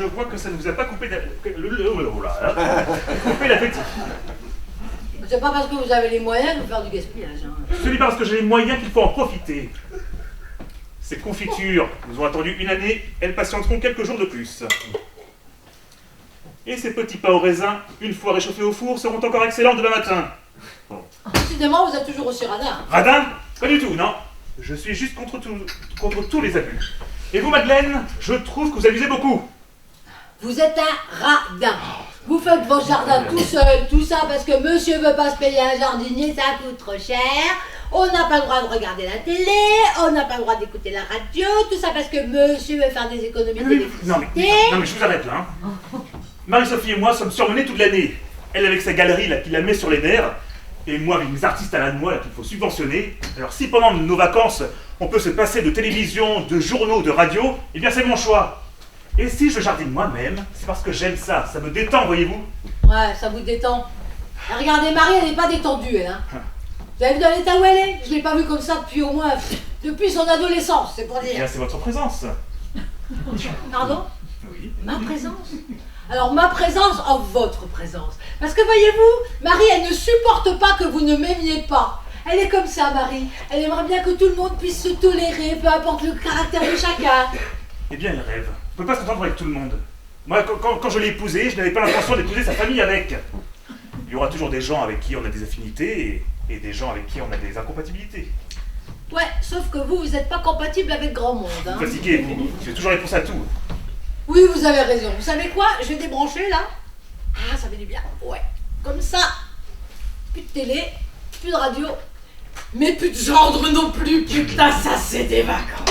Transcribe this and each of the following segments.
je vois que ça ne vous a pas coupé l'appétit. C'est pas parce que vous avez les moyens de faire du gaspillage. Hein. Ce n'est pas parce que j'ai les moyens qu'il faut en profiter. Ces confitures nous ont attendu une année, elles patienteront quelques jours de plus. Et ces petits pains au raisin, une fois réchauffés au four, seront encore excellents demain matin. Décidément, vous êtes toujours aussi radin. Radin? Pas du tout, non. Je suis juste contre tous les abus. Et vous, Madeleine, je trouve que vous abusez beaucoup. Vous êtes un radin. Vous faites vos jardins tout seul, tout ça parce que monsieur veut pas se payer un jardinier, ça coûte trop cher. On n'a pas le droit de regarder la télé, on n'a pas le droit d'écouter la radio, tout ça parce que monsieur veut faire des économies d'électricité. Non mais je vous arrête là. Hein. Marie-Sophie et moi sommes surmenés toute l'année. Elle avec sa galerie là qui la met sur les nerfs, et moi avec mes artistes à la noix qu'il faut subventionner. Alors si pendant nos vacances on peut se passer de télévision, de journaux, de radio, eh bien c'est mon choix. Et si je jardine moi-même, c'est parce que j'aime ça, ça me détend, voyez-vous. Ouais, ça vous détend. Et regardez, Marie, elle n'est pas détendue, elle. Hein. Vous avez vu dans l'état où elle est? Je l'ai pas vue comme ça depuis au moins... depuis son adolescence, c'est pour dire. Eh bien c'est votre présence. Pardon? Oui. Ma présence? Alors ma présence en votre présence. Parce que voyez-vous, Marie, elle ne supporte pas que vous ne m'aimiez pas. Elle est comme ça, Marie. Elle aimerait bien que tout le monde puisse se tolérer, peu importe le caractère de chacun. Eh bien elle rêve. On ne peut pas s'entendre avec tout le monde. Moi, quand je l'ai épousée, je n'avais pas l'intention d'épouser sa famille avec. Il y aura toujours des gens avec qui on a des affinités et des gens avec qui on a des incompatibilités. Ouais, sauf que vous n'êtes pas compatible avec grand monde. Hein. Vous fatiguez, vous. J'ai toujours réponse à tout. Oui, vous avez raison. Vous savez quoi? Je vais débrancher là. Ah, ça fait du bien. Ouais. Comme ça. Plus de télé, plus de radio. Mais plus de gendre non plus. Putain, ça c'est des vacances.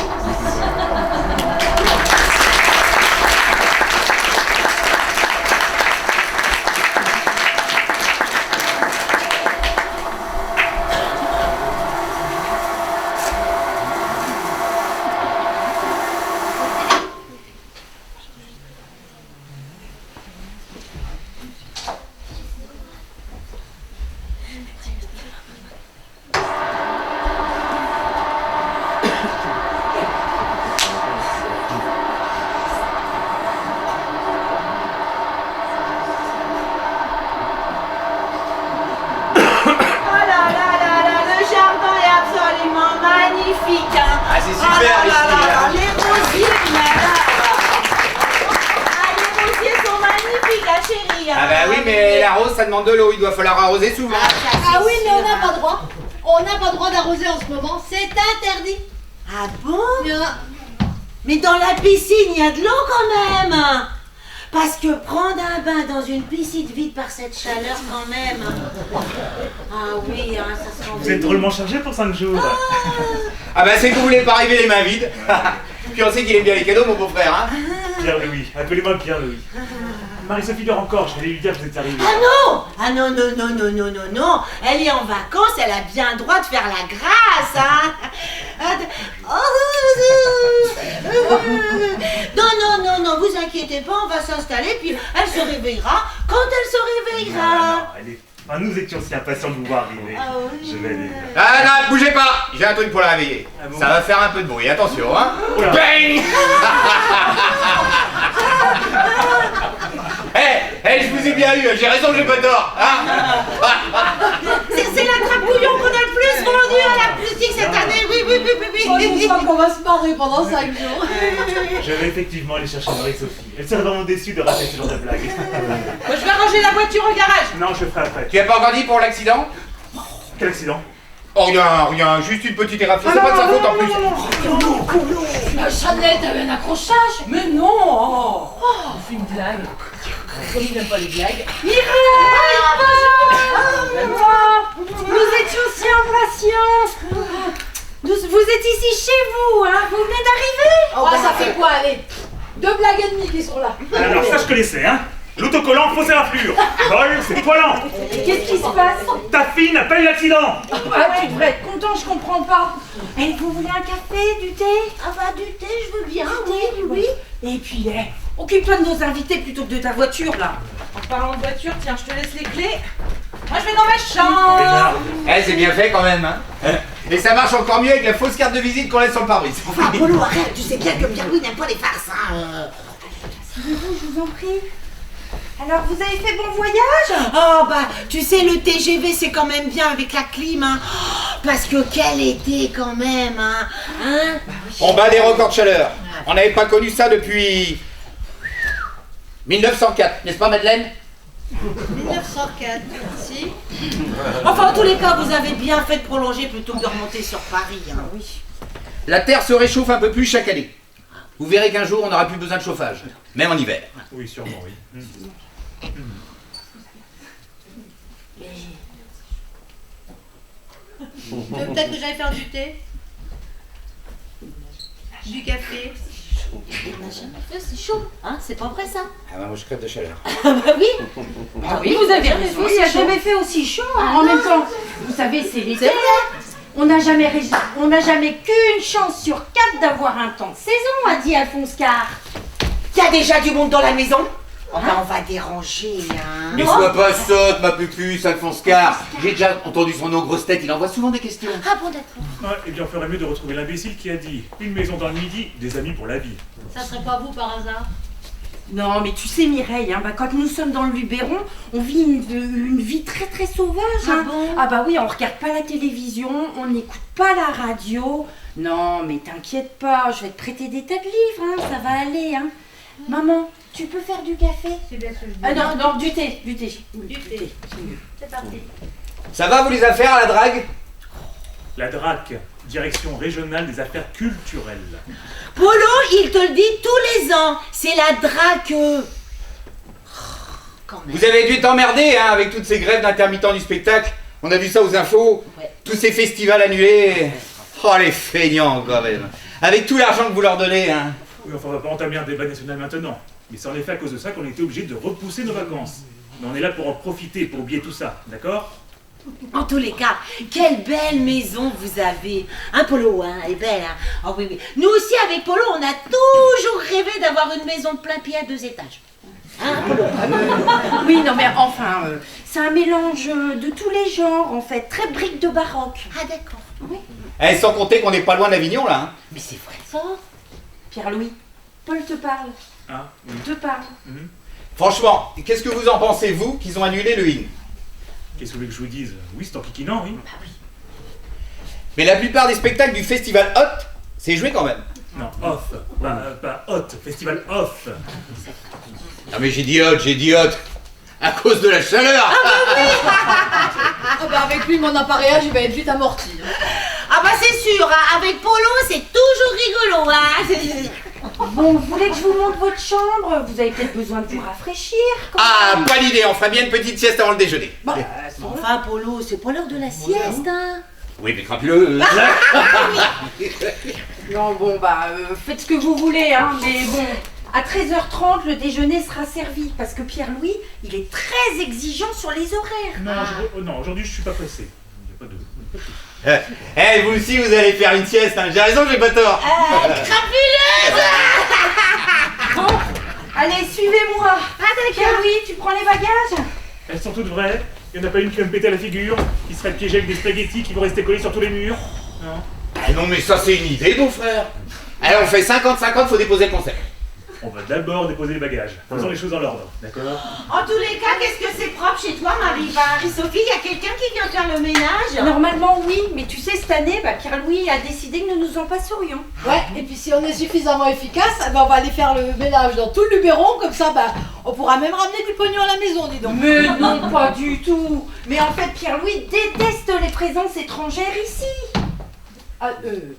Ça demande de l'eau, il doit falloir arroser souvent. Ah oui, mais on n'a pas droit. On n'a pas droit d'arroser en ce moment, c'est interdit. Ah bon? Mais dans la piscine, il y a de l'eau quand même. Parce que prendre un bain dans une piscine vide par cette chaleur quand même. Ah oui, hein, ça se rend. Vous êtes drôlement chargé pour 5 jours. Ah bah c'est que vous voulez pas arriver les mains vides. Puis on sait qu'il aime bien les cadeaux, mon beau-frère. Hein. Pierre-Louis, appelez-moi Pierre-Louis. Marie-Sophie dort encore, je vais lui dire que vous êtes arrivé. Ah non! Ah non, non, non, non, non, non, non! Elle est en vacances, elle a bien le droit de faire la grâce, hein! Non, non, non, non, vous inquiétez pas, on va s'installer, puis elle se réveillera quand elle se réveillera. Non, enfin, nous étions si impatients de vous voir arriver. Ah oui. Je vais aller. Ah non, bougez pas! J'ai un truc pour la réveiller. Ah bon? Ça va faire un peu de bruit, attention, hein! Bang! Hé, je vous ai bien eu, j'ai raison, j'ai pas tort, hein. C'est la trappe bouillon qu'on a le plus vendue à la boutique cette année, oui, oui, oui, oui, Je crois qu'on va se marrer pendant 5 jours. Je vais effectivement aller chercher Marie-Sophie. Elle serait vraiment déçue de rater ce genre de blague. Moi, je vais ranger la voiture au garage. Non, je le ferai après. Tu as pas encore dit pour l'accident? Quel accident? Oh rien, juste une petite éraflée, c'est pas de sa faute en plus. La Chanel, t'avais un accrochage? Mais non! Oh, c'est une blague. Comme il n'aime pas les blagues. Nous étions si impatients. Vous êtes ici chez vous, hein? Vous venez d'arriver? Oh, bah, ça fait quoi, allez? 2 blagues et demie qui sont là. Alors ça je connaissais, hein. L'autocollant fausse éraflure. Vol, c'est poilant. Qu'est-ce qui se passe? Ta fille n'a pas eu d'accident. Ah, tu devrais être content, je comprends pas. Et vous voulez un café, du thé? Ah bah du thé, je veux bien, oui, oui. Et puis, occupe-toi de nos invités plutôt que de ta voiture, là. En parlant de voiture, tiens, je te laisse les clés. Moi, je vais dans ma chambre. Eh, c'est bien fait quand même, hein. Et ça marche encore mieux avec la fausse carte de visite qu'on laisse sur le pare-brise. Ah, Polo, arrête, tu sais bien que Pierre-Louis n'aime pas les farces, hein. vous en prie. Alors, vous avez fait bon voyage? Oh bah, tu sais, le TGV c'est quand même bien avec la clim, hein. Oh, parce que quel été quand même, hein. On bat des records de chaleur. On n'avait pas connu ça depuis 1904, n'est-ce pas Madeleine? 1904, si. Enfin, en tous les cas, vous avez bien fait de prolonger plutôt que de remonter sur Paris, hein. Oui. La Terre se réchauffe un peu plus chaque année. Vous verrez qu'un jour on n'aura plus besoin de chauffage, même en hiver. Oui, sûrement, oui. Tu veux peut-être que j'aille faire du thé? Du café? C'est chaud, hein, c'est pas vrai ça? Ah bah moi je crève de chaleur. Bah oui. Ah oui, vous avez raison, il n'a jamais fait aussi chaud. Hein. En même temps, vous savez, c'est l'été. On n'a jamais qu'une chance sur 4 d'avoir un temps de saison, a dit Alphonse Carr. Il y a déjà du monde dans la maison. Oh bah on va déranger, hein. Mais sois pas sotte, ma pupuce, Alphonse Carr. J'ai déjà entendu son nom grosse tête, il envoie souvent des questions. Ah bon, d'accord. Ouais, eh bien, on ferait mieux de retrouver l'imbécile qui a dit une maison dans le midi, des amis pour la vie. Ça serait pas vous par hasard? Non, mais tu sais Mireille, hein, quand nous sommes dans le Luberon, on vit une vie très très sauvage. Hein. Ah bon? Ah bah oui, on regarde pas la télévision, on n'écoute pas la radio. Non, mais t'inquiète pas, je vais te prêter des tas de livres, hein, ça va aller. Hein. Maman, tu peux faire du café? C'est bien ce que je dis. Ah non, du thé. Du thé. C'est parti. Ça va vous les affaires à la drague? La DRAC, Direction Régionale des Affaires Culturelles. Polo, il te le dit tous les ans. C'est la draque. Quand même. Vous avez dû t'emmerder hein, avec toutes ces grèves d'intermittents du spectacle. On a vu ça aux infos. Ouais. Tous ces festivals annulés. Oh les feignants quand même. Avec tout l'argent que vous leur donnez. Hein. Oui, enfin, on va pas entamer un débat national maintenant. Mais c'est en effet à cause de ça qu'on était obligé de repousser nos vacances. Mais on est là pour en profiter, pour oublier tout ça, d'accord? En tous les cas, quelle belle maison vous avez. Hein, Polo, hein, elle est belle. Hein. Oh oui, oui. Nous aussi, avec Polo, on a toujours rêvé d'avoir une maison de plein pied à 2 étages. Hein, Polo? Oui, non mais enfin, c'est un mélange de tous les genres en fait, très brique de baroque. Ah d'accord. Oui. Eh, sans compter qu'on n'est pas loin d'Avignon là. Hein. Mais c'est vrai ça. Pierre-Louis, Paul te parle. Hein? Oui. Te parle. Franchement, qu'est-ce que vous en pensez vous qu'ils ont annulé le IN? Qu'est-ce que vous voulez que je vous dise? Oui, c'est en kikinant, oui. Mais la plupart des spectacles du festival Hot, c'est joué quand même. Non, off. Pas hot. Festival off. Ah mais j'ai dit Hot. À cause de la chaleur. Ah bah avec lui, mon appareillage, il va être vite amorti. Ah bah c'est sûr, hein, avec Polo, c'est toujours rigolo. Hein. Bon, vous voulez que je vous montre votre chambre? Vous avez peut-être besoin de vous rafraîchir. quand Ah, même. pas l'idée, on ferait bien une petite sieste avant le déjeuner. Enfin, Polo, c'est pas l'heure de la sieste. Hein. Oui, mais crappe-le. Non, bon, bah, faites ce que vous voulez, hein, mais bon, à 13h30, le déjeuner sera servi, parce que Pierre-Louis, il est très exigeant sur les horaires. Non, non, aujourd'hui, je suis pas pressé. Il y a pas de... Eh, vous aussi, vous allez faire une sieste. Hein. J'ai raison, j'ai pas tort. Bon, allez, suivez-moi. Pierre-Louis, tu prends les bagages? Elles sont toutes vraies. Il n'y en a pas une qui va me péter à la figure, qui serait piégée avec des spaghettis qui vont rester collés sur tous les murs. Non. Ah non, mais ça, c'est une idée, beau frère. Allez, on fait 50-50, faut déposer le concept. On va d'abord déposer les bagages. Faisons les choses dans l'ordre, d'accord? En tous les cas, qu'est-ce que c'est propre chez toi, Marie-Sophie? Il y a quelqu'un qui vient faire le ménage? Normalement, oui, mais tu sais, cette année, bah, Pierre-Louis a décidé que nous nous en passerions. Ouais, et puis si on est suffisamment efficace, eh ben on va aller faire le ménage dans tout le Luberon, comme ça, bah, on pourra même ramener du pognon à la maison, dis donc. Mais non, pas du tout. Mais en fait, Pierre-Louis déteste les présences étrangères ici. Ah,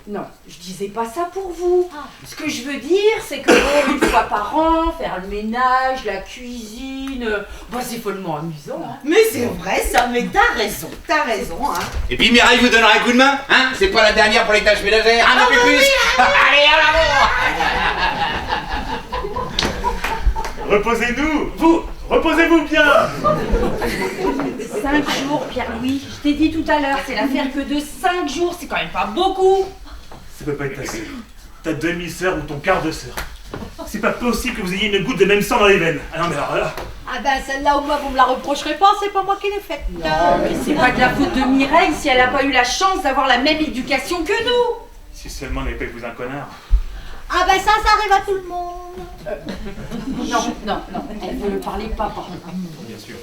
non, je disais pas ça pour vous. Ce que je veux dire, c'est que bon, une fois par an, faire le ménage, la cuisine, bah c'est follement amusant. Hein. Mais c'est vrai ça, mais t'as raison, hein. Et puis Mireille vous donnera un coup de main, hein? C'est pas la dernière pour les tâches ménagères, hein, ma pupuce? Allez, à l'amour! Reposez-nous! Vous! Reposez-vous bien! 5 jours, Pierre-Louis. Je t'ai dit tout à l'heure, c'est l'affaire que de 5 jours, c'est quand même pas beaucoup. Ça peut pas être ta sœur. Ta demi-sœur ou ton quart de sœur. C'est pas possible que vous ayez une goutte de même sang dans les veines. Ah non, mais alors là... Ah ben celle-là au moins vous me la reprocherez pas, c'est pas moi qui l'ai faite. Non, mais c'est pas de la faute de Mireille si elle a pas eu la chance d'avoir la même éducation que nous. Si seulement on n'avait pas épousé un connard. Ah ben ça arrive à tout le monde. Non, elle veut parler papa. Bien sûr.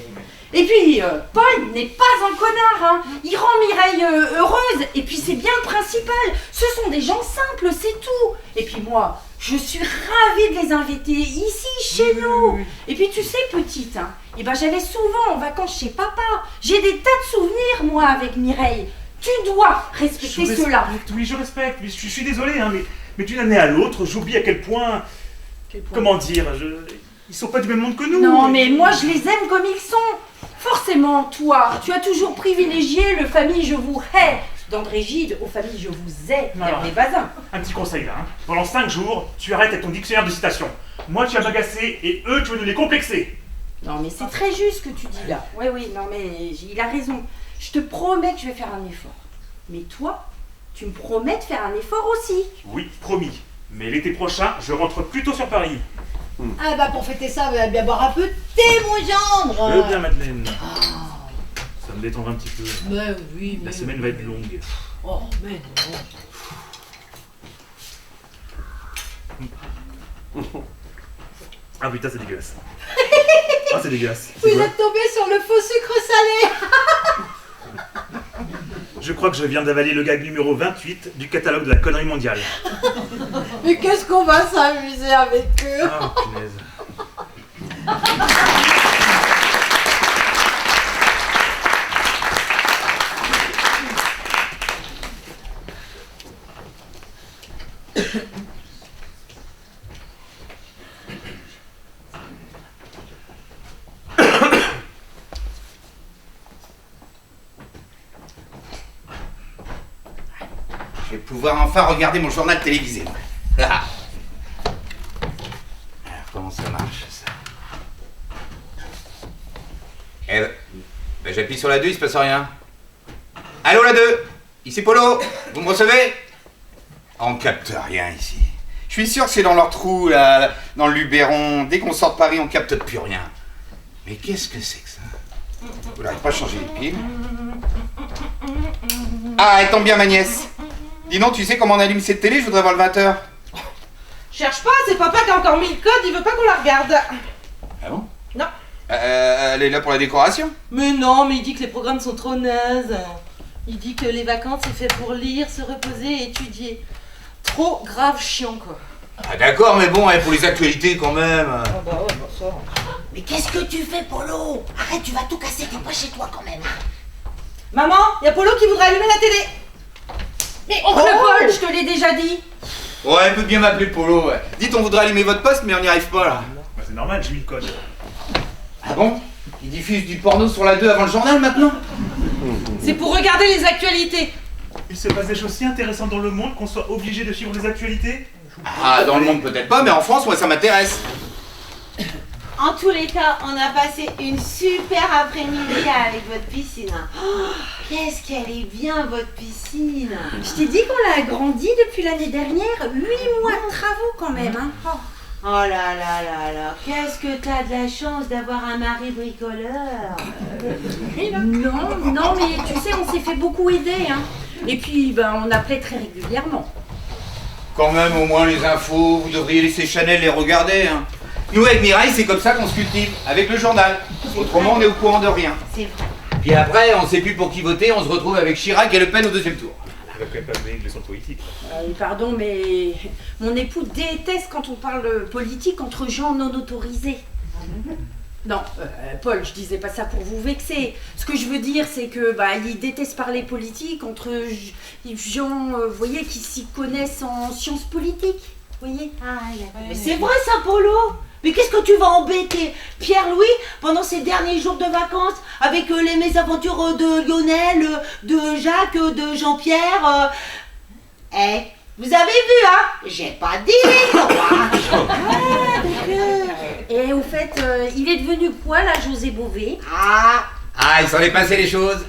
Et puis, Paul n'est pas un connard, hein. Il rend Mireille heureuse, et puis c'est bien le principal. Ce sont des gens simples, c'est tout. Et puis moi, je suis ravie de les inviter ici, chez nous. Et puis tu sais, petite, hein, et ben j'allais souvent en vacances chez papa. J'ai des tas de souvenirs, moi, avec Mireille. Tu dois respecter cela. Oui, je respecte. Mais je suis désolé, hein, mais d'une année à l'autre, j'oublie à quel point... Comment dire, ils sont pas du même monde que nous. Non, mais moi, je les aime comme ils sont. Forcément, toi, tu as toujours privilégié le famille je vous hais d'André Gide aux familles je vous ai d'Hervé Bazin. Un petit conseil là, hein. Pendant 5 jours, tu arrêtes avec ton dictionnaire de citations. Moi, tu vas m'agacer et eux, tu veux nous les complexer. Non, mais c'est très juste ce que tu dis là. Oui, non, mais il a raison. Je te promets que je vais faire un effort. Mais toi, tu me promets de faire un effort aussi. Oui, promis. Mais l'été prochain, je rentre plutôt sur Paris. Ah bah pour fêter ça, vous allez bien boire un peu de thé, mon gendre. Je veux bien, Madeleine. Ça me détendra un petit peu. Mais oui, mais... La semaine va être longue. Oh, mais non. Ah putain, c'est dégueulasse. Ah, c'est dégueulasse. Vous êtes tombé sur le faux sucre salé. Je crois que je viens d'avaler le gag numéro 28 du catalogue de la connerie mondiale. Mais qu'est-ce qu'on va s'amuser avec eux. Ah, punaise. Je vais pouvoir enfin regarder mon journal télévisé. Ah. Alors, comment ça marche, ça? Eh ben, j'appuie sur la 2, il se passe rien. Allô, la 2? Ici Polo? Vous me recevez? On capte rien ici. Je suis sûr que c'est dans leur trou, là, dans le Luberon. Dès qu'on sort de Paris, on capte plus rien. Mais qu'est-ce que c'est que ça? Vous n'arrivez pas à changer les piles? Ah, elle tombe bien, ma nièce. Dis donc, tu sais comment on allume cette télé? Je voudrais voir le 20h. Cherche pas, c'est papa qui a encore mis le code, il veut pas qu'on la regarde. Ah bon? Non. Elle est là pour la décoration? Mais non, mais il dit que les programmes sont trop nazes. Il dit que les vacances c'est fait pour lire, se reposer et étudier. Trop grave chiant quoi. Ah d'accord, mais bon, pour les actualités quand même. Ah bah ouais, bah ça. Mais qu'est-ce que tu fais, Polo? Arrête, tu vas tout casser, t'es pas chez toi quand même. Maman, y a Polo qui voudrait allumer la télé. Mais oncle Paul, je te l'ai déjà dit. Ouais, elle peut bien m'appeler Polo, ouais. Dites, on voudrait allumer votre poste, mais on n'y arrive pas là. Bah, c'est normal, j'ai mis le code. Ah bon? Ils diffusent du porno sur la 2 avant le journal maintenant? C'est pour regarder les actualités. Il se passe des choses si intéressantes dans le monde qu'on soit obligé de suivre les actualités. Ah, dans le monde peut-être pas, mais en France, moi ça m'intéresse. En tous les cas, on a passé une super après-midi avec votre piscine. Oh, qu'est-ce qu'elle est bien, votre piscine. Je t'ai dit qu'on l'a agrandi depuis l'année dernière. 8 mois de travaux quand même, hein. Oh là là là là, qu'est-ce que t'as de la chance d'avoir un mari bricoleur. Non, mais tu sais, on s'est fait beaucoup aider, hein. Et puis, ben, on appelait très régulièrement. Quand même, au moins les infos, vous devriez laisser Chanel les regarder, hein. Nous, avec Mireille, c'est comme ça qu'on se cultive, avec le journal. Autrement, on est au courant de rien. C'est vrai. Puis après, on sait plus pour qui voter, on se retrouve avec Chirac et Le Pen au 2e tour. On va quand même pas donner une leçon de politique. Pardon, mais mon époux déteste quand on parle politique entre gens non autorisés. Non, Paul, je disais pas ça pour vous vexer. Ce que je veux dire, c'est que il déteste parler politique entre gens, vous voyez, qui s'y connaissent en sciences politiques. Vous voyez? Ah, mais c'est vrai ça, Polo. Mais qu'est-ce que tu vas embêter Pierre-Louis pendant ses derniers jours de vacances avec les mésaventures de Lionel, de Jacques, de Jean-Pierre vous avez vu, hein? J'ai pas dit les droits. Et au fait, il est devenu quoi là, José Bové? Ah, il s'en est passé les choses.